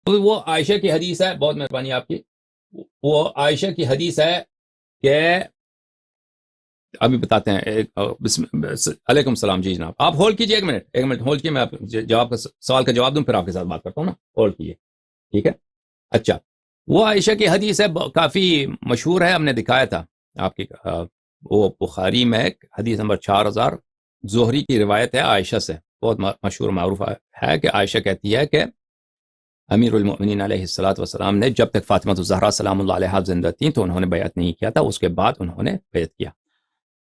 تو وہ عائشہ کی حدیث ہے، بہت مہربانی آپ کی، وہ عائشہ کی حدیث ہے کہ ابھی بتاتے ہیں. علیکم السلام. جی جناب آپ ہولڈ کیجئے، ایک منٹ ہولڈ کیجئے، میں آپ جواب کا سوال کا جواب دوں پھر آپ کے ساتھ بات کرتا ہوں نا. ہولڈ کیجئے، ٹھیک ہے. اچھا، وہ عائشہ کی حدیث ہے، کافی مشہور ہے، ہم نے دکھایا تھا آپ کی. وہ بخاری میں حدیث نمبر 4000 زہری کی روایت ہے عائشہ سے، بہت مشہور معروف ہے کہ عائشہ کہتی ہے کہ امیر المؤمنین علیہ الصلوۃ والسلام نے جب تک فاطمہ الزہرا سلام اللہ علیہا زندہ تھیں تو انہوں نے بیعت نہیں کیا تھا، اس کے بعد انہوں نے بیعت کیا.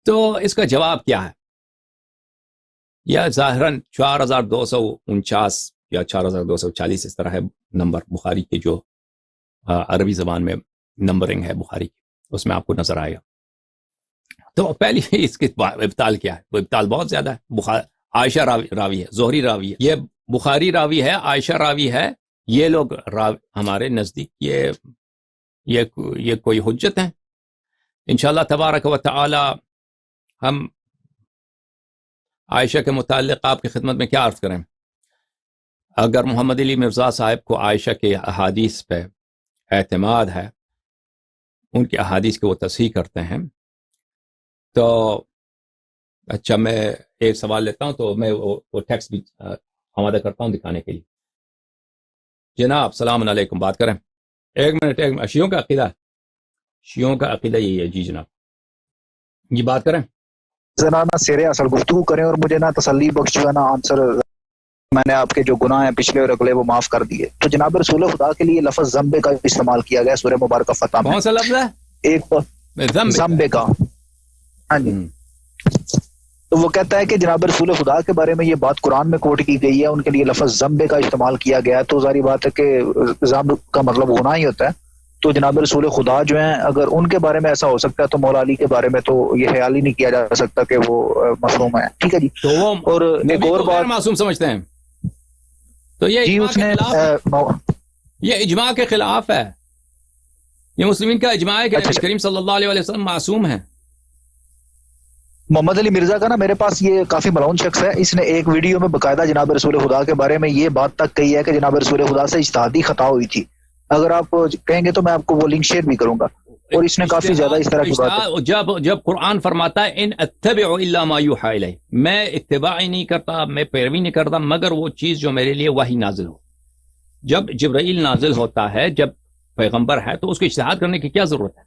تو اس کا جواب کیا ہے؟ یا ظاہراً 4249 یا 4240 اس طرح ہے نمبر بخاری کے، جو عربی زبان میں نمبرنگ ہے بخاری کی، اس میں آپ کو نظر آئے گا. تو پہلی اس کے ابطال کیا ہے؟ وہ ابطال بہت زیادہ ہے. عائشہ راوی ہے، زہری راوی ہے، یہ بخاری راوی ہے، عائشہ راوی ہے. یہ لوگ ہمارے نزدیک یہ کوئی حجت ہیں. انشاءاللہ تبارک و تعالی ہم عائشہ کے متعلق آپ کی خدمت میں کیا عرض کریں. اگر محمد علی مرزا صاحب کو عائشہ کے احادیث پہ اعتماد ہے، ان کی احادیث کو وہ تصحیح کرتے ہیں، تو اچھا میں ایک سوال لیتا ہوں، تو میں وہ ٹیکسٹ بھی آمادہ کرتا ہوں دکھانے کے لیے. جناب السلام علیکم، بات کریں. ایک منٹ شیعوں کا عقیدہ ہے، شیعوں کا عقیدہ یہی ہے. جی جناب، یہ بات کریں. ذرا نا سیر اصل گفتگو کریں اور مجھے نا تسلی بخش جو ہے نا آنسر. میں نے آپ کے جو گناہ ہیں پچھلے اور اگلے وہ معاف کر دیے. تو جناب رسول خدا کے لیے لفظ ذنب کا استعمال کیا گیا سورہ مبارکہ فتح میں. کون سا لفظ ہے؟ ایک ذنب کا. ہاں جی. تو وہ کہتا ہے کہ جناب رسول خدا کے بارے میں یہ بات قرآن میں کوٹ کی گئی ہے، ان کے لیے لفظ ذنب کا استعمال کیا گیا ہے. تو ظاہری بات ہے کہ ذنب کا مطلب گناہ ہی ہوتا ہے. تو جناب رسول خدا جو ہیں اگر ان کے بارے میں ایسا ہو سکتا ہے تو مولا علی کے بارے میں تو یہ خیال ہی نہیں کیا جا سکتا کہ وہ معصوم ہے. ٹھیک ہے جی. تو وہ اور ایک اور بات معصوم سمجھتے ہیں، تو یہ جی اس نے یہ اجماع کے خلاف ہے. یہ مسلمین کا اجماع ہے کہ نبی کریم صلی اللہ علیہ وسلم معصوم ہیں. محمد علی مرزا کا نا میرے پاس یہ کافی ملعون شخص ہے، اس نے ایک ویڈیو میں باقاعدہ جناب رسول خدا کے بارے میں یہ بات تک کہی ہے کہ جناب رسول خدا سے اجتہادی خطا ہوئی تھی. اگر آپ کہیں گے تو میں آپ کو وہ لنک شیئر بھی کروں گا. اور اس نے کافی زیادہ اس طرح کی بات جب قرآن فرماتا ہے ان اتبع الا ما یوحی الی، میں اتباع نہیں کرتا، میں پیروی نہیں کرتا مگر وہ چیز جو میرے لیے وحی نازل ہو. جب جبرائیل نازل ہوتا ہے، جب پیغمبر ہے، تو اس کو اجتہاد کرنے کی کیا ضرورت ہے؟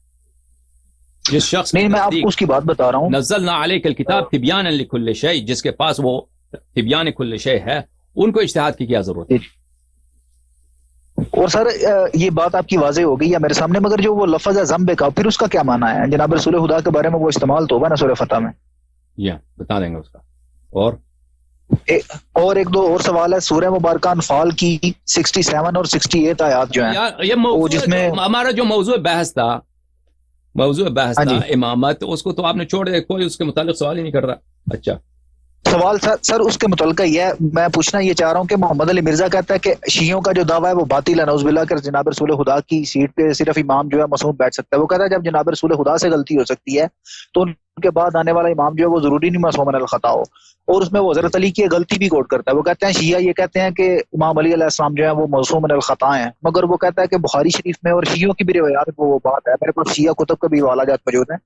جس شخص نہیں، میں آپ کو اس کی بات بتا رہا ہوں. نزلنا علیک الکتاب تبیانا لکل شیء، جس کے پاس وہ تبیان کل شیء ہے، ان کو اجتہاد کی کیا ضرورت ہے؟ اور سر یہ بات آپ کی واضح ہو گئی ہے میرے سامنے، مگر جو وہ لفظ ہے ذنب کا، پھر اس کا کیا معنی ہے؟ جناب رسول خدا کے بارے میں وہ استعمال تو ہوگا نا سورہ فتح میں. یا بتا دیں گے اس کا. اور ایک دو اور سوال ہے. سورہ مبارکہ انفال کی 67 اور 68 آیات جو ہیں، یہ موضوع جس میں ہمارا جو موضوع بحث تھا امامت، اس کو تو آپ نے چھوڑ دیا، کوئی اس کے متعلق سوال ہی نہیں کر رہا. اچھا سوال سر اس کے متعلق یہ ہے، میں پوچھنا یہ چاہ رہا ہوں کہ محمد علی مرزا کہتا ہے کہ شیعوں کا جو دعویٰ ہے وہ باطل ہے، نعوذ باللہ، کہ جناب رسول خدا کی سیٹ پہ صرف امام جو ہے معصوم بیٹھ سکتا ہے. وہ کہتا ہے جب جناب رسول خدا سے غلطی ہو سکتی ہے تو ان کے بعد آنے والا امام جو ہے وہ ضروری نہیں معصوم من الخطا ہو. اور اس میں وہ حضرت علی کی غلطی بھی کوٹ کرتا ہے. وہ کہتے ہیں شیعہ یہ کہتے ہیں کہ امام علی علیہ السلام جو ہے وہ معصوم من الخطا ہیں، مگر وہ کہتا ہے کہ بخاری شریف میں اور شیعوں کی بھی روایات میں وہ بات ہے، میرے پاس شیعہ کتب کا بھی حوالہ جات موجود ہیں،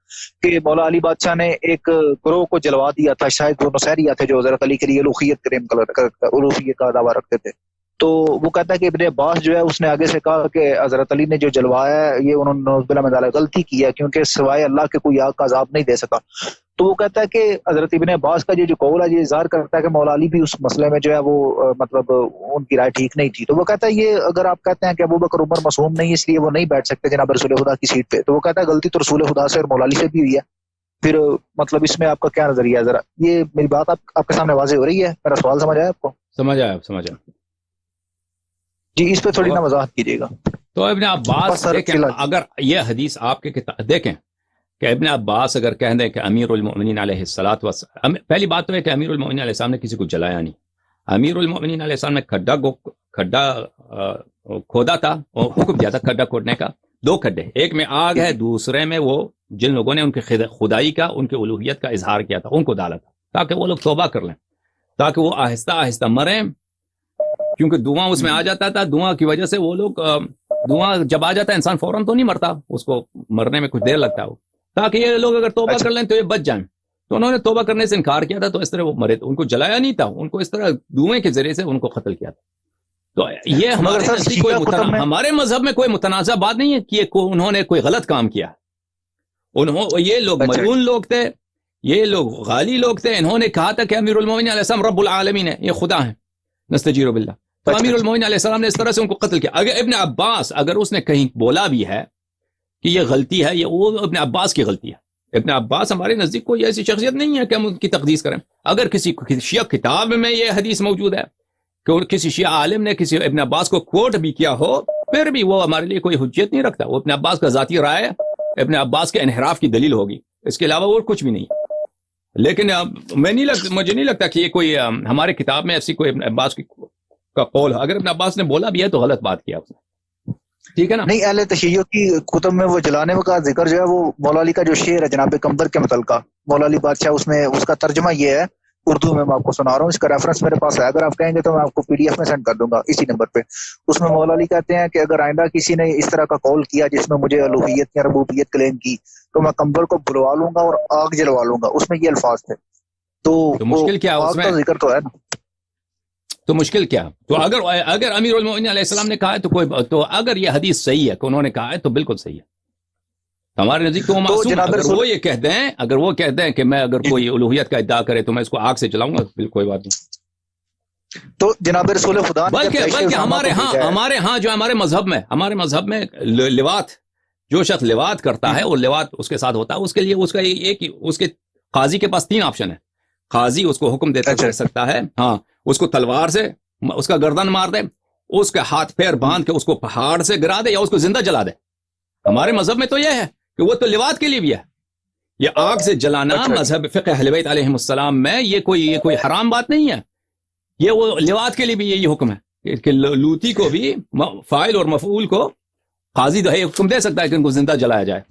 کہ مولا علی بادشاہ نے ایک گروہ کو جلوا دیا تھا، شاید وہ نصیریہ تھے جو حضرت علی کے لیے الوہیت کا دعویٰ رکھتے تھے. تو وہ کہتا ہے کہ ابن عباس جو ہے اس نے آگے سے کہا کہ حضرت علی نے جو جلوایا ہے یہ انہوں نے نعوذ باللہ من ذالک غلطی کی ہے، کیونکہ سوائے اللہ کے کوئی آگ کا عذاب نہیں دے سکا. تو وہ کہتا ہے کہ حضرت ابن عباس کا یہ جو قول ہے یہ اظہار کرتا ہے کہ مولا علی بھی اس مسئلے میں جو ہے وہ مطلب ان کی رائے ٹھیک نہیں تھی. تو وہ کہتا ہے یہ اگر آپ کہتے ہیں کہ ابو بکر عمر معصوم نہیں اس لیے وہ نہیں بیٹھ سکتے جناب رسول خدا کی سیٹ پہ، تو وہ کہتا ہے غلطی تو رسول خدا سے اور مولا علی سے بھی ہوئی ہے. پھر مطلب اس میں آپ کا کیا نظریہ ہے؟ ذرا یہ میری بات آپ کے سامنے واضح ہو رہی ہے؟ میرا سوال سمجھ آیا آپ کو؟ سمجھ آیا جی. اس پہ تھوڑی نا وضاحت کیجیے گا. تو ابن عباس اگر یہ حدیث آپ کے دیکھیں کہ ابن عباس اگر کہہ دیں کہ امیر المؤمنین علیہ الصلوۃ والسلام، پہلی بات تو ہے کہ امیر المؤمنین علیہ السلام نے کسی کو جلایا نہیں. امیر المؤمنین علیہ السلام نے کھڈا کھودا تھا اور حکم دیا تھا کھڈا کھودنے کا. 2 کھڈے، ایک میں آگ ہے، دوسرے میں وہ جن لوگوں نے ان کی خدائی کا، ان کی الوہیت کا اظہار کیا تھا ان کو ڈالا تھا، تاکہ وہ لوگ توبہ کر لیں، تاکہ وہ آہستہ آہستہ مریں کیونکہ دھواں اس میں آ جاتا تھا, دھواں کی وجہ سے وہ لوگ دھواں جب آ جاتا ہے انسان فوراً تو نہیں مرتا, اس کو مرنے میں کچھ دیر لگتا ہے, تاکہ یہ لوگ اگر توبہ کر لیں تو یہ بچ جائیں. تو انہوں نے توبہ کرنے سے انکار کیا تھا, تو اس طرح وہ مرے. ان کو جلایا نہیں تھا, ان کو اس طرح دھوئیں کے ذریعے سے ان کو قتل کیا تھا. تو یہ ہمارے مذہب میں کوئی متنازع بات نہیں ہے کہ انہوں نے کوئی غلط کام کیا. یہ لوگ مجنون لوگ تھے, یہ لوگ غالی لوگ تھے. انہوں نے کہا تھا کہ امیر المومنین علیہ السلام رب العالمین ہے, یہ خدا ہیں, نستجیر باللہ. تو امیر المومنین علیہ السلام نے اس طرح سے ان کو قتل کیا. اگر ابن عباس اگر اس نے کہیں بولا بھی ہے کہ یہ غلطی ہے, یہ وہ ابن عباس کی غلطی ہے. ابن عباس ہمارے نزدیک کوئی ایسی شخصیت نہیں ہے کہ ہم ان کی تقدیس کریں. اگر کسی شیعہ کتاب میں یہ حدیث موجود ہے کہ کسی شیعہ عالم نے کسی ابن عباس کو کوٹ بھی کیا ہو, پھر بھی وہ ہمارے لیے کوئی حجت نہیں رکھتا. وہ ابن عباس کا ذاتی رائے ابن عباس کے انحراف کی دلیل ہوگی, اس کے علاوہ اور کچھ بھی نہیں. لیکن مجھے نہیں لگتا کہ یہ کوئی ہمارے کتاب میں ایسی کوئی ابن عباس کا قول ہے. اگر ابن عباس نے بولا بھی ہے تو غلط بات کیا اس نے, ٹھیک ہے نا. نہیں, اہل تشیع کی کتب میں وہ جلانے کا ذکر جو ہے وہ مولا علی کا جو شعر ہے جناب قمبر کے متعلقہ, مولا علی بادشاہ, اس میں اس کا ترجمہ یہ ہے اردو میں آپ کو سنا رہا ہوں, اس کا ریفرنس میرے پاس ہے, اگر آپ کہیں گے تو میں آپ کو پی ڈی ایف میں سینڈ کر دوں گا اسی نمبر پہ. اس میں مولا علی کہتے ہیں کہ اگر آئندہ کسی نے اس طرح کا قول کیا جس میں مجھے الوہیت یا ربوبیت کلیم کی تو میں قمبر کو بلوا لوں گا اور آگ جلوا لوں گا. اس میں یہ الفاظ تھے. تو مشکل کیا آگ کا ذکر تو ہے نا, تو مشکل کیا. تو اگر امیر المومنین علیہ السلام نے کہا ہے تو کوئی, تو اگر یہ حدیث صحیح ہے کہ انہوں نے کہا ہے تو بالکل صحیح ہے ہمارے نزدیک. تو وہ معصوم, اگر وہ یہ کہہ دیں, اگر وہ کہہ دیں کہ میں اگر کوئی الوہیت کا ادعا کرے تو میں اس کو آگ سے جلاؤں گا, بالکل کوئی بات نہیں. تو جناب رسول خدا بلکہ ہمارے ہاں جو ہمارے مذہب میں لواط, جو شخص لواط کرتا ہے اور لواط اس کے ساتھ ہوتا ہے, اس کے لیے اس کا ایک اس کے قاضی کے پاس 3 آپشن ہے. قاضی اس کو حکم دیتا کر سکتا ہے, ہاں, اس کو تلوار سے اس کا گردن مار دے, اس کے ہاتھ پیر باندھ کے اس کو پہاڑ سے گرا دے, یا اس کو زندہ جلا دے. ہمارے مذہب میں تو یہ ہے کہ وہ تو لواط کے لیے بھی ہے. یہ آگ سے جلانا مذہب فقہ اہل بیت علیہم السلام میں یہ کوئی حرام بات نہیں ہے. یہ وہ لواط کے لیے بھی یہی حکم ہے کہ لوتی کو بھی فاعل اور مفعول کو قاضی حکم دے سکتا ہے کہ ان کو زندہ جلایا جائے.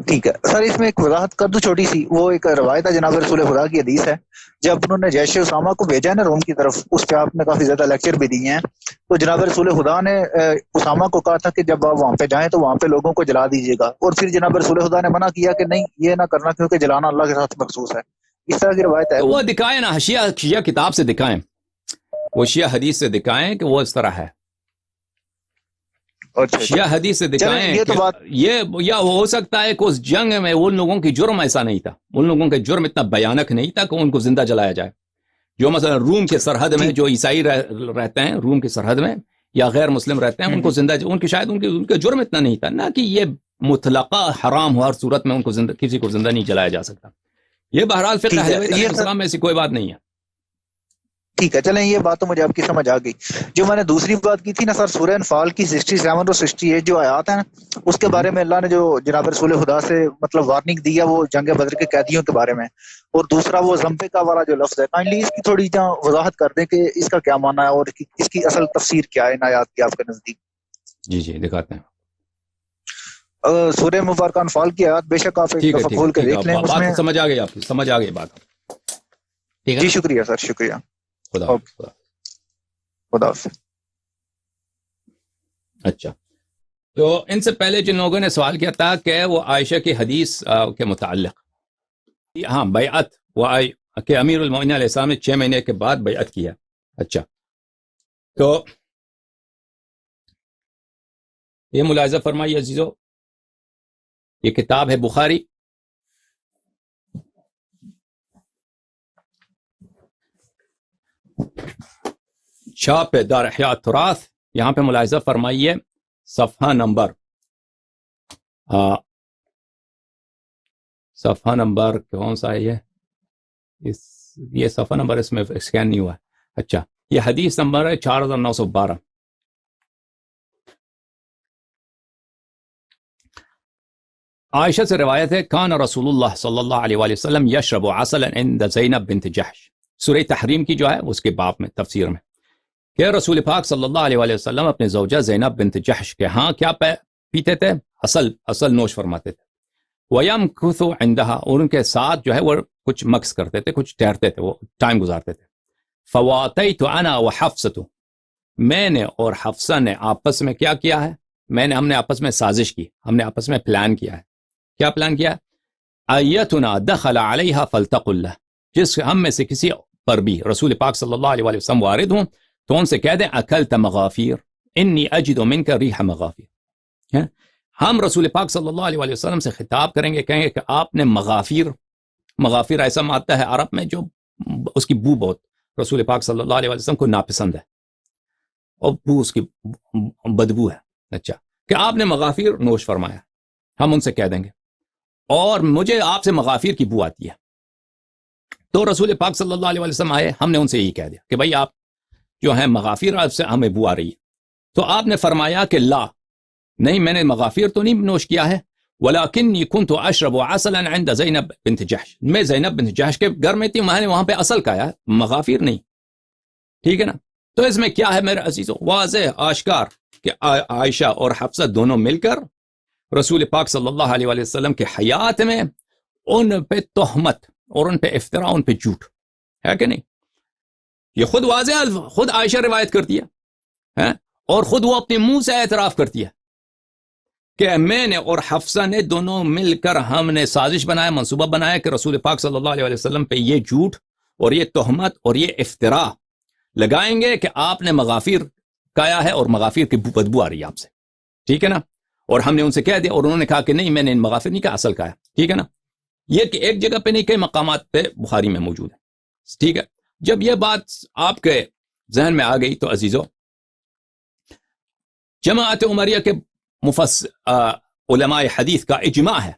ٹھیک ہے سر, اس میں ایک وضاحت کر دوں چھوٹی سی. وہ ایک روایت ہے جناب رسول خدا کی حدیث ہے, جب انہوں نے جیش اسامہ کو بھیجا ہے نا روم کی طرف, اس پہ آپ نے کافی زیادہ لیکچر بھی دیے ہیں. تو جناب رسول خدا نے اسامہ کو کہا تھا کہ جب آپ وہاں پہ جائیں تو وہاں پہ لوگوں کو جلا دیجیے گا, اور پھر جناب رسول خدا نے منع کیا کہ نہیں یہ نہ کرنا کیونکہ جلانا اللہ کے ساتھ مخصوص ہے. اس طرح کی روایت ہے. وہ دکھائیں نا, شیعہ کتاب سے دکھائیں, وہ شیعہ حدیث سے دکھائیں کہ وہ اس طرح ہے. شیعہ حدیث سے دکھائیں یہ, یا ہو سکتا ہے کہ اس جنگ میں ان لوگوں کی جرم ایسا نہیں تھا, ان لوگوں کے جرم اتنا بیانک نہیں تھا کہ ان کو زندہ جلایا جائے. جو مثلا روم کے سرحد میں جو عیسائی رہتے ہیں, روم کی سرحد میں, یا غیر مسلم رہتے ہیں, ان کو زندہ, ان کی شاید ان کے جرم اتنا نہیں تھا, نہ کہ یہ مطلقہ حرام ہو, ہر صورت میں ان کو کسی کو زندہ نہیں جلایا جا سکتا. یہ بہرحال فقہ اہل بیت علیہ السلام میں ایسی کوئی بات نہیں ہے. ٹھیک ہے, چلیں یہ بات تو مجھے آپ کی سمجھ آ گئی. جو میں نے دوسری بات کی تھی نا سر, سورہ انفال کی 67 اور 68 جو آیات ہیں نا, اس کے بارے میں اللہ نے جو جناب رسول خدا سے مطلب وارننگ دیا وہ جنگ بدر کے قیدیوں کے بارے میں, اور دوسرا وہ زمبے کا والا جو لفظ ہے, کائنڈلی اس کی تھوڑی وضاحت کر دیں کہ اس کا کیا معنی ہے اور اس کی اصل تفسیر کیا ہے ان آیات کی آپ کے نزدیک. جی دکھاتے ہیں. سورہ مبارکہ انفال کی آیات بے شک آپ ایک دفعہ کھول کے دیکھ لیں, اس میں سمجھ آ گئی, آپ سمجھ آ گئی بات. جی شکریہ سر, شکریہ. خدا حافظ. اچھا, تو ان سے پہلے جن لوگوں نے سوال کیا تھا کہ وہ عائشہ کی حدیث کے متعلق, ہاں بیعت, وہ کہ امیر المومنین علیہ السلام نے 6 مہینے کے بعد بیعت کیا. اچھا, تو یہ ملاحظہ فرمائیے عزیزو, یہ کتاب ہے بخاری, چھاپ دار احیاء التراث. یہاں پہ ملاحظہ فرمائیے صفحہ نمبر کون سا ہے یہ صفحہ نمبر اس میں اسکین نہیں ہوا ہے. اچھا, یہ حدیث نمبر ہے 4912. عائشہ سے روایت ہے, کان رسول اللہ صلی اللہ علیہ وآلہ وسلم یشرب عسلا عند زینب بنت جحش. سورہ تحریم کی جو ہے اس کے باب میں تفسیر میں کہ رسول پاک صلی اللہ علیہ وآلہ وسلم اپنے زوجہ زینب بنت جحش کے ہاں کیا پیتے تھے, اصل نوش فرماتے تھے. وَيَمْكُثُ عِنْدَهَا, اور ان کے ساتھ جو ہے وہ کچھ مکس کرتے تھے, کچھ ٹھہرتے تھے, وہ ٹائم گزارتے تھے. فَوَاتَيْتُ أَنَا وَحَفْصَةُ, میں نے اور حفصہ نے آپس میں کیا کیا ہے؟ ہم نے آپس میں سازش کی، ہم نے آپس میں پلان کیا ہے. کیا پلان کیا؟ ایتنا دخل علیہا فلتقل لہ، جس ہم میں سے کسی پر بھی رسول پاک صلی اللہ علیہ وآلہ وسلم وارد ہوں تو ان سے کہہ دیں اکلت مغافیر انی اجد منک ریح مغافیر. ہم رسول پاک صلی اللہ علیہ وآلہ وسلم سے خطاب کریں گے، کہیں گے کہ آپ نے مغافیر ایسا آتا ہے عرب میں جو اس کی بو بہت رسول پاک صلی اللہ علیہ وآلہ وسلم کو ناپسند ہے، اور بو اس کی بدبو ہے. اچھا، کہ آپ نے مغافیر نوش فرمایا، ہم ان سے کہہ دیں گے، اور مجھے آپ سے مغافیر کی بو آتی ہے. تو رسول پاک صلی اللہ علیہ وسلم آئے، ہم نے ان سے یہی کہہ دیا کہ بھائی آپ جو ہیں مغافیر، آپ سے ہمیں بو آ رہی ہے. تو آپ نے فرمایا کہ لا، نہیں، میں نے مغافیر تو نہیں نوش کیا ہے، ولیکنی کنت اشرب عسلا عند زینب بنت جحش، میں زینب بنت جحش کے گھر میں تھی، میں نے وہاں پہ اصل کھایا، مغافیر نہیں. ٹھیک ہے نا؟ تو اس میں کیا ہے میرے عزیزو؟ واضح آشکار کہ عائشہ اور حفصہ دونوں مل کر رسول پاک صلی اللہ علیہ وآلہ وسلم کے حیات میں ان پہ تہمت اور ان پہ افتراء، ان پہ جھوٹ ہے کہ نہیں؟ یہ خود واضح، خود عائشہ روایت کرتی ہے، اور خود وہ اپنے منہ سے اعتراف کرتی ہے کہ میں نے اور حفصہ نے دونوں مل کر ہم نے سازش بنایا، منصوبہ بنایا کہ رسول پاک صلی اللہ علیہ وسلم پہ یہ جھوٹ اور یہ تہمت اور یہ افتراء لگائیں گے کہ آپ نے مغافیر کایا ہے اور مغافیر کی بدبو آ رہی ہے آپ سے. ٹھیک ہے نا؟ اور ہم نے ان سے کہہ دیا، اور انہوں نے کہا کہ نہیں، میں نے مغافر نہیں کہا، اصل کہا ہے. ٹھیک ہے نا؟ یہ کہ ایک جگہ پہ نہیں، کئی مقامات پہ بخاری میں موجود ہے. ٹھیک ہے؟ جب یہ بات آپ کے ذہن میں آ گئی تو عزیزو، جماعت عمریہ کے علماء حدیث کا اجماع ہے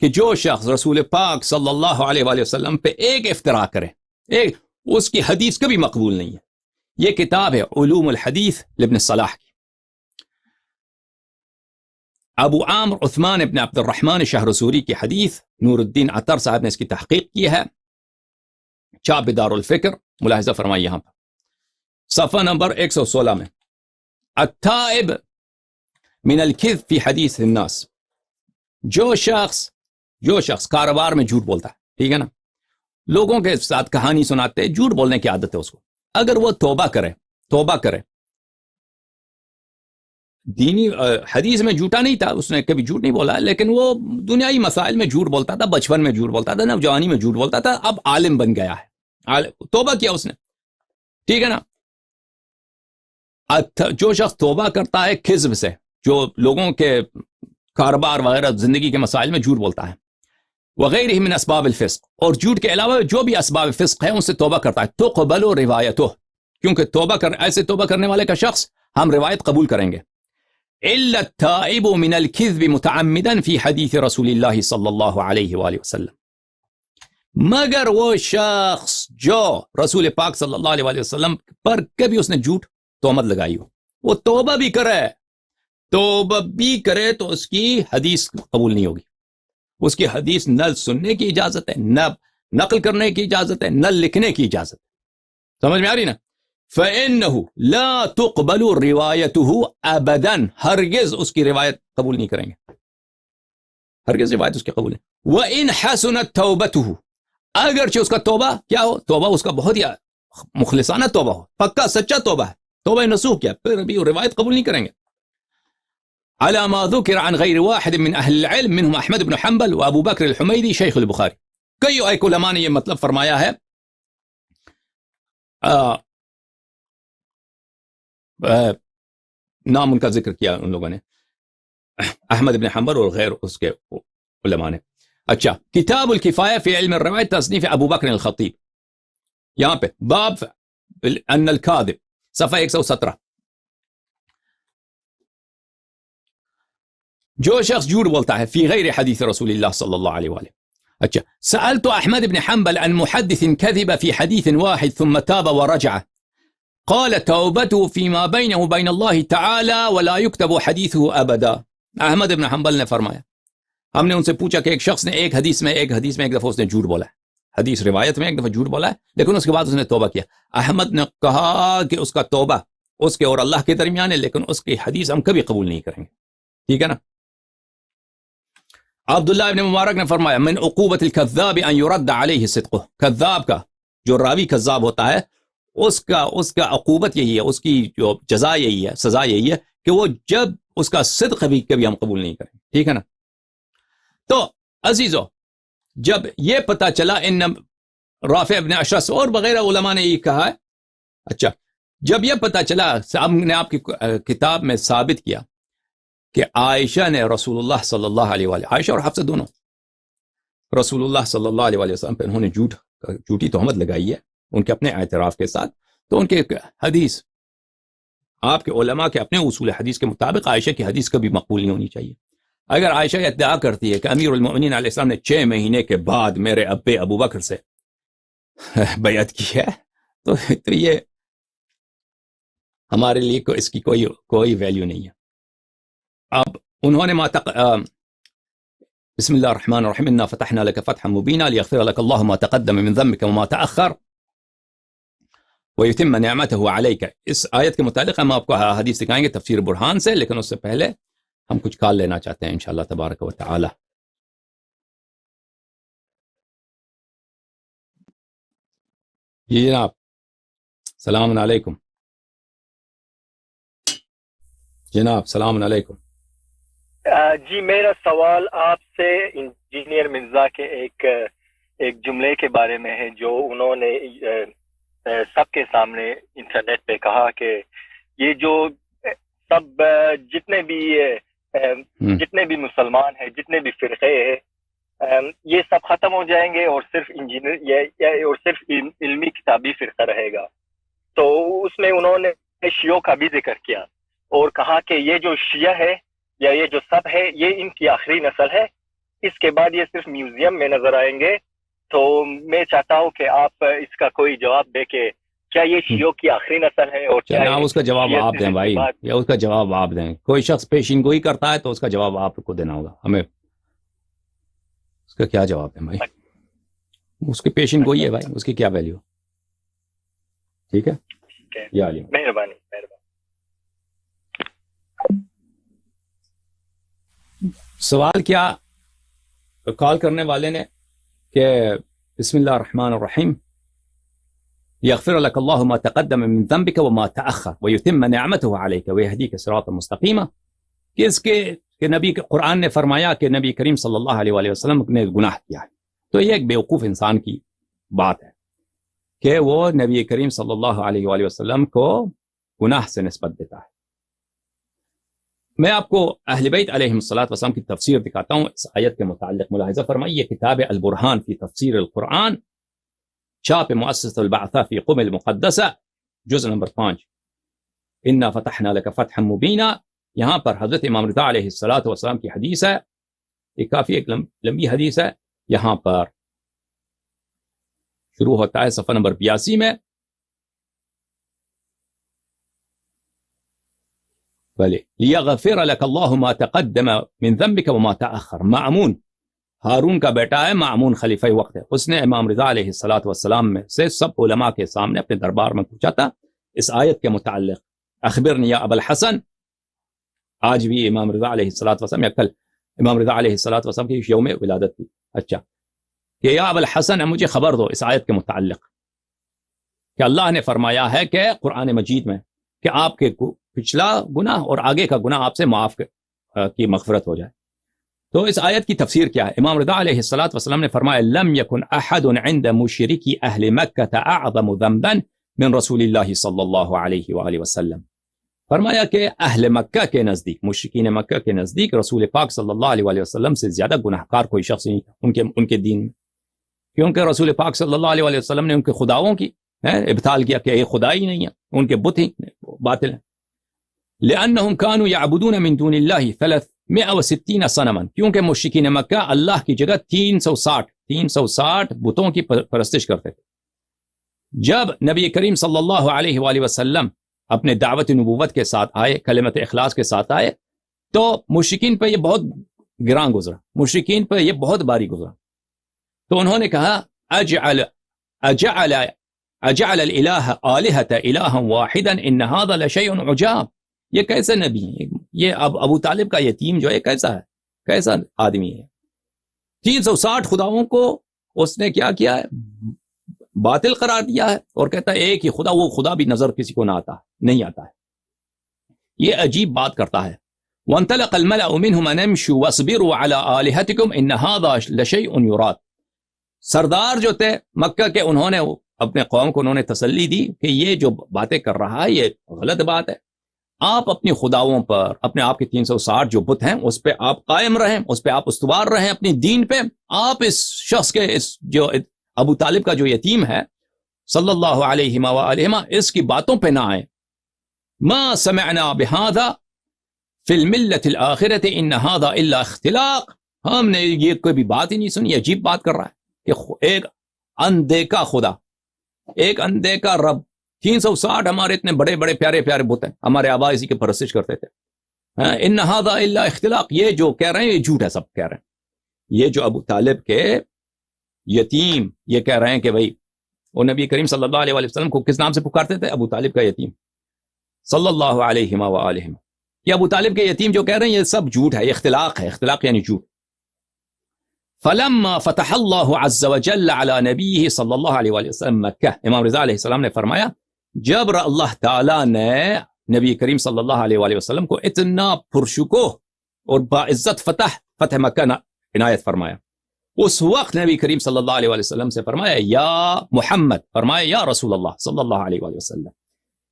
کہ جو شخص رسول پاک صلی اللہ علیہ وآلہ وسلم پہ ایک افتراء کرے، اس کی حدیث کبھی مقبول نہیں ہے. یہ کتاب ہے علوم الحدیث لابن صلاح کی. ابو عامر عثمان ابن عبد الرحمن شہرسوری کی حدیث، نور الدین عطر صاحب نے اس کی تحقیق کی ہے، چاپ دار الفکر. ملاحظہ فرمائی یہاں پر صفحہ نمبر 116 میں، التائب من الکذب فی حدیث الناس، جو شخص کاروبار میں جھوٹ بولتا ہے، ٹھیک ہے نا، لوگوں کے ساتھ کہانی سناتے ہیں، جھوٹ بولنے کی عادت ہے اس کو، اگر وہ توبہ کرے دینی حدیث میں جھوٹا نہیں تھا، اس نے کبھی جھوٹ نہیں بولا، لیکن وہ دنیائی مسائل میں جھوٹ بولتا تھا، بچپن میں جھوٹ بولتا تھا، نوجوانی میں جھوٹ بولتا تھا، اب عالم بن گیا ہے، توبہ کیا اس نے. ٹھیک ہے نا؟ جو شخص توبہ کرتا ہے کذب سے، جو لوگوں کے کاروبار وغیرہ زندگی کے مسائل میں جھوٹ بولتا ہے، وغیرہ من اسباب الفسق، اور جھوٹ کے علاوہ جو بھی اسباب فسق ہے ان سے توبہ کرتا ہے، تقبل روایتہ، کیونکہ ایسے توبہ کرنے والے کا شخص ہم روایت قبول کریں گے. الا التائب من الكذب متعمدا في حديث رسول الله صلی اللہ علیہ وآلہ وسلم، مگر وہ شخص جو رسول پاک صلی اللہ علیہ وآلہ وسلم پر کبھی اس نے جھوٹ تہمت لگائی ہو، وہ توبہ بھی کرے تو اس کی حدیث قبول نہیں ہوگی. اس کی حدیث نہ سننے کی اجازت ہے، نہ نقل کرنے کی اجازت ہے، نہ لکھنے کی اجازت ہے. سمجھ میں آ رہی نا؟ فَإِنَّهُ لَا تُقْبَلُ رِوَایَتُهُ أَبَدًا، ہرگز اس کی روایت قبول نہیں کریں گے، ہرگز روایت اس کی قبول نہیں. وَإِنْ حَسُنَتْ تَوْبَتُهُ، اگرچہ اس کا توبہ کیا ہو، توبہ اس کا بہت ہی مخلصانہ توبہ ہو، پکا سچا توبہ ہے، توبہ نصوح کیا، پھر بھی روایت قبول نہیں کریں گے. على ما ذكر عن غير واحد من اهل العلم منهم احمد بن حنبل وابو بکر الحمیدی شیخ البخاری. کئی علماء نے یہ مطلب فرمایا ہے، نام ان کا ذکر کیا ان لوگوں نے، احمد بن حنبل اور غیر اس کے علماء نے. اچھا، کتاب الکفایہ فی علم الروایت، تصنیف ابو بکر الخطیب، یہاں پہ باب ان الکاذب، صفحہ 117. جو شخص جھوٹ بولتا ہے فی غیر حدیث رسول اللہ صلی اللہ علیہ وآلہ. اچھا، سألت احمد بن حنبل عن محدث كذب في حديث واحد ثم تاب ورجع، قال توبته فيما بينه وبين الله تعالى ولا يكتب حديثه ابدا. احمد بن حنبل نے فرمایا، ہم نے ان سے پوچھا کہ ایک شخص نے ایک حدیث میں ایک دفعہ اس نے جھوٹ بولا ہے، حدیث روایت میں ایک دفعہ جھوٹ بولا ہے، لیکن اس کے بعد اس نے توبہ کیا. احمد نے کہا کہ اس کا توبہ اس کے اور اللہ کے درمیان ہے، لیکن اس کی حدیث ہم کبھی قبول نہیں کریں گے. ٹھیک ہے نا؟ عبداللہ ابن مبارک نے فرمایا، من عقوبت الکذاب ان يرد علیہ صدقہ، کذاب کا جو راوی کذاب ہوتا ہے اس کا عقوبت یہی ہے، اس کی جو جزا یہی ہے، سزا یہی ہے کہ وہ جب اس کا صدق بھی کبھی ہم قبول نہیں کریں، ٹھیک ہے نا؟ تو عزیزو، جب یہ پتا چلا ان رافع ابن اشعث اور وغیرہ علماء نے یہ کہا ہے، اچھا جب یہ پتا چلا، ہم نے آپ کی کتاب میں ثابت کیا کہ عائشہ نے رسول اللہ صلی اللہ علیہ وآلہ، عائشہ اور حفصہ دونوں رسول اللہ صلی اللہ علیہ وسلم پہ انہوں نے جھوٹی تہمت لگائی ہے ان کے اپنے اعتراف کے ساتھ، تو ان کے حدیث آپ کے علماء کے اپنے اصول حدیث کے مطابق عائشہ کی حدیث کبھی مقبول نہیں ہونی چاہیے۔ اگر عائشہ ادعا کرتی ہے کہ امیر المؤمنین علیہ السلام نے 6 مہینے کے بعد میرے ابو بکر سے بیعت کی ہے، تو یہ ہمارے لیے اس کی کوئی ویلیو نہیں ہے۔ اب انہوں نے بسم اللہ الرحمن الرحیم انا فتحنا لك فتحا مبینا لیغفر لك الله ما تقدم من ذنبك وما تأخر ويتم نعمته عليك، اس آیت کے متعلق ہم آپ کو حدیث دکھائیں گے تفسیر برہان سے، لیکن اس سے پہلے ہم کچھ کال لینا چاہتے ہیں انشاءاللہ تبارک و تعالی۔ جی جناب، السلام علیکم جناب، السلام علیکم۔ جی میرا سوال آپ سے انجینئر مرزا کے ایک جملے کے بارے میں ہے جو انہوں نے سب کے سامنے انٹرنیٹ پہ کہا کہ یہ جو سب جتنے بھی مسلمان ہیں، جتنے بھی فرقے ہیں، یہ سب ختم ہو جائیں گے اور صرف انجینئر اور صرف علمی کتابی فرقہ رہے گا۔ تو اس میں انہوں نے شیعوں کا بھی ذکر کیا اور کہا کہ یہ جو شیعہ ہے یا یہ جو سب ہے یہ ان کی آخری نسل ہے، اس کے بعد یہ صرف میوزیم میں نظر آئیں گے۔ تو میں چاہتا ہوں کہ آپ اس کا کوئی جواب دیں کہ کیا یہ شیعوں کی آخری نسل ہے، اور کیا اس کا جواب آپ دیں بھائی، یا اس کا جواب آپ دیں۔ کوئی شخص پیشین گوئی کرتا ہے تو اس کا جواب آپ کو دینا ہوگا، ہمیں اس کا کیا جواب دیں بھائی؟ اس کی پیشین گوئی ہے بھائی، اس کی کیا ویلیو؟ ٹھیک ہے، یا علی مہربانی۔ سوال کیا کال کرنے والے نے کہ بسم اللہ الرحمن الرحیم یغفر لك الله ما تقدم من ذنبك وما تأخر ويتم نعمته عليك ويهديك صراطا مستقيما، کہ اس کے نبی کے قرآن نے فرمایا کہ نبی کریم صلی اللہ علیہ وآلہ وسلم نے گناہ کیا ہے، تو یہ ایک بیوقوف انسان کی بات ہے کہ وہ نبی کریم صلی اللہ علیہ وآلہ وسلم کو گناہ سے نسبت دیتا ہے۔ میں آپ کو اہل بیت علیہم الصلاۃ والسلام کی تفسیر دکھاتا ہوں اس آیت کے متعلق، ملاحظہ فرمائیے۔ کتاب البرہان فی تفسیر القرآن، چھاپ مؤسسۃ البعثہ فی قم المقدسہ، جزء نمبر 5، انا فتحنا لک فتحا مبینا، یہاں پر حضرت امام رضا علیہ الصلاۃ والسلام کی حدیث ہے، یہ کافی ایک لمبی حدیث ہے، یہاں پر شروع ہوتا ہے صفحہ نمبر 82 میں، لیغفر لك الله ما تقدم من ذنبك وما تأخر۔ معمون ہارون کا بیٹا ہے، معمون خلیفہ وقت ہے، اس نے امام رضا علیہ الصلاۃ والسلام میں سے سب علماء کے سامنے اپنے دربار میں پوچھا تھا اس آیت کے متعلق، اخبرنی یا ابا الحسن۔ آج بھی امام رضا علیہ الصلاۃ والسلام، یا کل امام رضا علیہ الصلاۃ والسلام کی یوم ولادت تھی، اچھا کہ یا ابا الحسن مجھے خبر دو اس آیت کے متعلق کہ اللہ نے فرمایا ہے کہ قرآن مجید میں کہ آپ کے پچھلا گناہ اور آگے کا گناہ آپ سے معاف کی مغفرت ہو جائے۔ تو اس آیت کی تفسیر کیا ہے؟ امام رضا علیہ الصلاۃ والسلام نے فرمایا لم يكن احد عند مشرکی اہل مکہ اعظم ذنبا من رسول اللہ صلی اللہ علیہ وآلہ وسلم، فرمایا کہ اہل مکہ کے نزدیک، مشرکین مکہ کے نزدیک رسول پاک صلی اللہ علیہ وآلہ وسلم سے زیادہ گناہ کار کوئی شخص نہیں تھا ان کے دین میں، کیونکہ رسول پاک صلی اللہ علیہ وآلہ وسلم نے ان کے خداؤں کی ابطال کیا کہ یہ خدا ہی نہیں ہے، ان کے بت ہی باطل ہیں۔ لأنهم كانوا يعبدون من دون الله 360 صنما، کیونکہ مشرکین مکہ اللہ کی جگہ 360 بتوں کی پرستش کرتے تھے۔ جب نبی کریم صلی اللہ علیہ وآلہ وسلم اپنے دعوت نبوت کے ساتھ آئے، کلمت اخلاص کے ساتھ آئے، تو مشرکین پہ یہ بہت گراں گزرا، مشرکین پہ یہ بہت باری گزرا، تو انہوں نے کہا اجعل الالہ آلہۃ الہا واحدا ان هذا لشیء عجاب، یہ کیسے نبی ہے؟ یہ ابو طالب کا یتیم جو ہے کیسا آدمی ہے؟ 360 خداؤں کو اس نے کیا ہے؟ باطل قرار دیا ہے اور کہتا ہے ایک ہی خدا، وہ خدا بھی نظر کسی کو نہ نہیں آتا ہے. یہ عجیب بات کرتا ہے. وانطلق الملأ منهم ان امشوا واصبروا على آلهتكم ان هذا لشيء يراد. سردار جو تھے مکہ کے، انہوں نے اپنے قوم کو انہوں نے تسلی دی کہ یہ جو باتیں کر رہا ہے یہ غلط بات ہے، آپ اپنی خداؤں پر، اپنے آپ کے 360 جو بت ہیں اس پہ آپ قائم رہیں، اس پہ آپ استوار رہیں اپنی دین پہ. آپ اس شخص کے، اس جو ابو طالب کا جو یتیم ہے صلی اللہ علیہ وآلہ، اس کی باتوں پہ نہ آئیں. ما سمعنا بهذا فی الملت الآخرت ان هذا الا اختلاق. ہم نے یہ کوئی بات ہی نہیں سنی. عجیب بات کر رہا ہے کہ ایک اندیکھا خدا، ایک اندیکھا رب، 360 ہمارے اتنے بڑے بڑے پیارے پیارے بت ہیں، ہمارے آبا اسی کی پرستش کرتے تھے. ان هذا الا اختلاق، یہ جو کہہ رہے ہیں یہ جھوٹ ہے، سب کہہ رہے ہیں. یہ جو ابو طالب کے یتیم یہ کہہ رہے ہیں کہ بھئی وہ نبی کریم صلی اللہ علیہ وسلم کو کس نام سے پکارتے تھے؟ ابو طالب کا یتیم صلی اللہ علیہ وآلہ. یہ ابو طالب کے یتیم جو کہہ رہے ہیں یہ سب جھوٹ ہے، یہ اختلاق ہے. اختلاق یعنی جھوٹ. فلما فتح اللہ عز وجل علی نبیہ صلی اللہ علیہ وآلہ وسلم مکہ، امام رضا علیہ السلام نے فرمایا جب اللہ تعالیٰ نے نبی کریم صلی اللہ علیہ وآلہ وسلم کو اتنا پرشکوہ اور باعزت فتح مکہ عنایت فرمایا، اس وقت نبی کریم صلی اللہ علیہ وآلہ وسلم سے فرمایا یا محمد، فرمایا یا رسول اللہ صلی اللہ علیہ وآلہ وسلم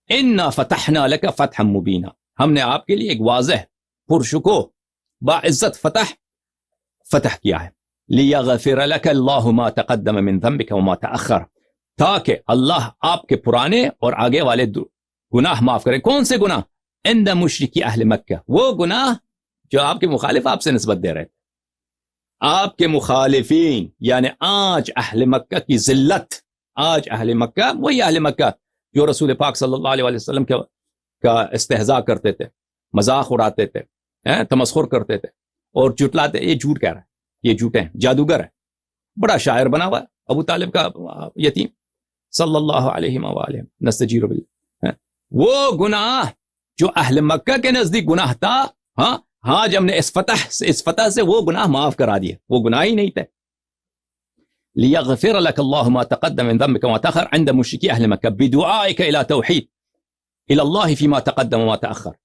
انا فتحنا لک فتحا مبینا، ہم نے آپ کے لیے ایک واضح پرشکوہ باعزت فتح کیا ہے. لیغفر لک اللہ ما تقدم من ذنبک وما تأخر، تاکہ اللہ آپ کے پرانے اور آگے والے گناہ معاف کرے. کون سے گناہ؟ عند مشرکی اہل مکہ، وہ گناہ جو آپ کے مخالف آپ سے نسبت دے رہے تھے. آپ کے مخالفین یعنی آج اہل مکہ کی ذلت، آج اہل مکہ وہی اہل مکہ جو رسول پاک صلی اللہ علیہ وسلم کا استہزاء کرتے تھے، مذاق اڑاتے تھے، تمسخر کرتے تھے اور جھٹلاتے. یہ جھوٹ کہہ رہا ہے، یہ جھوٹے ہیں، جادوگر ہے، بڑا شاعر بنا ہوا ہے ابو طالب کا یتیم صلی اللہ علیہ وآلہ. نستجیر باللہ. وہ گناہ جو اہل مکہ کے نزدیک گناہ تھا، ہاں جب نے اس فتح سے وہ گناہ معاف کرا دیے، وہ گناہ ہی نہیں تھے. لیغفر لك الله ما تقدم من ذنبك وما تأخر عند مشركي اهل مكة بدعائك الى توحید الى الله فيما تقدم وما تأخر.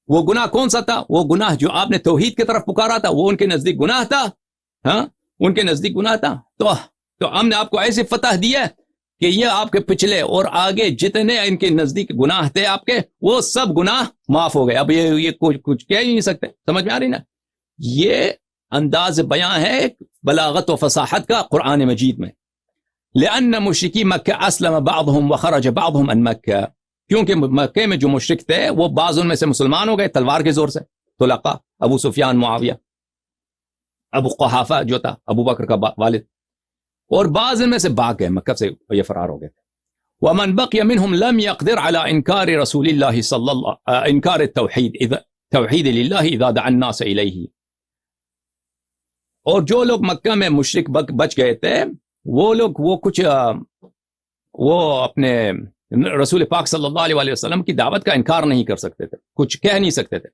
وہ گناہ کون سا تھا؟ وہ گناہ جو آپ نے توحید کی طرف پکارا تھا، وہ ان کے نزدیک گناہ تھا. ان کے نزدیک گناہ تھا. تو ہم نے آپ کو ایسی فتح دی ہے کہ یہ آپ کے پچھلے اور آگے جتنے ان کے نزدیک گناہ تھے آپ کے، وہ سب گناہ معاف ہو گئے. اب یہ کچھ کہہ ہی نہیں سکتے. سمجھ میں آ رہی نا؟ یہ انداز بیان ہے بلاغت و فصاحت کا قرآن مجید میں. لأن مشرکی مکہ اسلم بعضهم وخرج بعضهم عن مکہ، کیونکہ مکہ میں جو مشرک تھے وہ بعض ان میں سے مسلمان ہو گئے تلوار کے زور سے. طلقاء، ابو سفیان، معاویہ، ابو قحافہ جو تھا ابو بکر کا والد، اور بعض ان میں سے بھاگ گئے مکہ سے، یہ فرار ہو گئے. ومن بقي منهم لم يقدر على انکار رسول اللہ صلی اللہ انکار توحید للہ اذا دعا الناس الیہ. اور جو لوگ مکہ میں مشرک بچ گئے تھے وہ لوگ وہ اپنے رسول پاک صلی اللہ علیہ وسلم کی دعوت کا انکار نہیں کر سکتے تھے، کچھ کہہ نہیں سکتے تھے.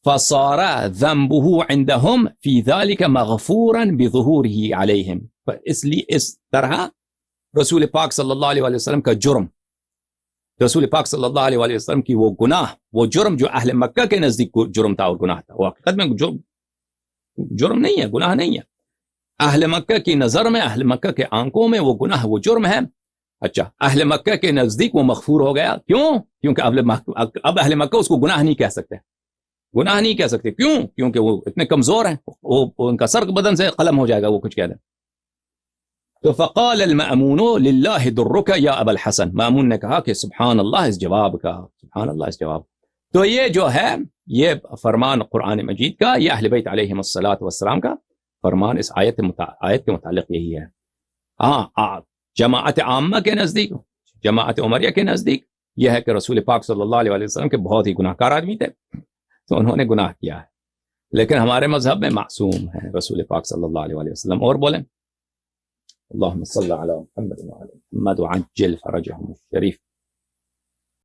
فصار ذنبه عندهم في ذلك مغفورا بظهوره عليهم. اس لیے اس طرح رسول پاک صلی اللہ علیہ وسلم کا جرم، رسول پاک صلی اللہ علیہ وسلم کی وہ گناہ، وہ جرم جو اہل مکہ کے نزدیک جرم تھا اور گناہ تھا، وہ حقیقت میں جرم نہیں ہے، گناہ نہیں ہے. اہل مکہ کی نظر میں، اہل مکہ کے آنکھوں میں وہ گناہ، وہ جرم ہے. اچھا، اہل مکہ کے نزدیک وہ مغفور ہو گیا. کیوں؟ کیونکہ اب اہل مکہ اس کو گناہ نہیں کہہ سکتے، گناہ نہیں کہہ سکتے. کیوں؟ کیونکہ وہ اتنے کمزور ہیں، وہ ان کا سر بدن سے قلم ہو جائے گا وہ کچھ کہہ دیں. تو فقال المأمون للہ درک یا ابا الحسن، مأمون نے کہا کہ سبحان اللہ اس جواب کا، سبحان اللہ اس جواب. تو یہ جو ہے یہ فرمان قرآن مجید کا، یہ اہل بیت علیہم الصلاۃ والسلام کا فرمان اس آیت کے متعلق یہی ہے. جماعت عامہ کے نزدیک، جماعت عمریہ کے نزدیک یہ ہے کہ رسول پاک صلی اللہ علیہ وسلم کے بہت ہی گناہ کار آدمی تھے، تو انہوں نے گناہ کیا ہے. لیکن ہمارے مذہب میں معصوم ہے رسول پاک صلی اللہ علیہ وسلم. اور بولیں اللہم صلی علی محمد وعلی محمد وعجل فرجہم الشریف.